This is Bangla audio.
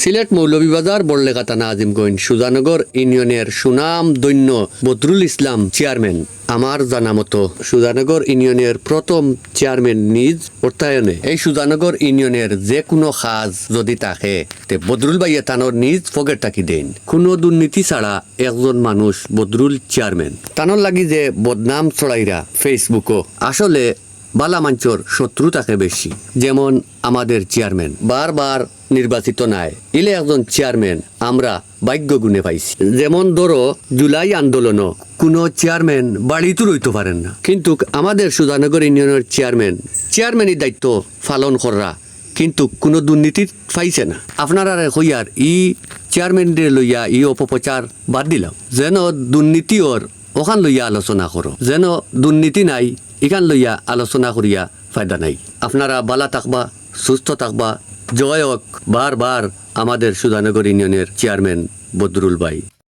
সিলেট মৌলভীবাজার বড়লেখা থানা আজিমগঞ্জ সুজানগর ইউনিয়নের সুনাম দৈন্য বদরুল ইসলাম চেয়ারম্যান আমার জানা মতো সুজানগর ইউনিয়নের প্রথম চেয়ারম্যান নিজ অর্থায়নে এই সুজানগর ইউনিয়নের যে কোনো কাজ যদি থাকে তে বদরুল ভাইয়া তানোর নিজ ফগের টাকি দেন। কোনো দুর্নীতি ছাড়া একজন মানুষ বদরুল চেয়ারম্যান তানোর লাগি যে বদনাম ছড়াইরা ফেসবুকও আসলে বালা মাঞ্চর শত্রু থাকে বেশি। যেমন আমাদের চেয়ারম্যান বারবার নির্বাচিত নাই, ইলে একজন চেয়ারম্যান আমরা ভাগ্য গুণে পাইছি। যেমন ধরো জুলাই আন্দোলনও কোনো চেয়ারম্যান বাড়িতে রইতে পারেন না, কিন্তু আমাদের সুজানগর ইউনিয়নের চেয়ারম্যানের দায়িত্ব পালন করা কিন্তু কোনো দুর্নীতি পাইছে না। আপনারা হইয়ার ই চেয়ারম্যানদের লইয়া ই অপপ্রচার বাদ দিলাম, যেন দুর্নীতি ওর ওখান লইয়া আলোচনা করো, যেন দুর্নীতি নাই এখান লইয়া আলোচনা করিয়া ফায়দা নাই। আপনারা বালা থাকবা, সুস্থ থাকবা, জয় হোক বারবার আমাদের সুজানগর ইউনিয়নের চেয়ারম্যান বদরুল ভাই।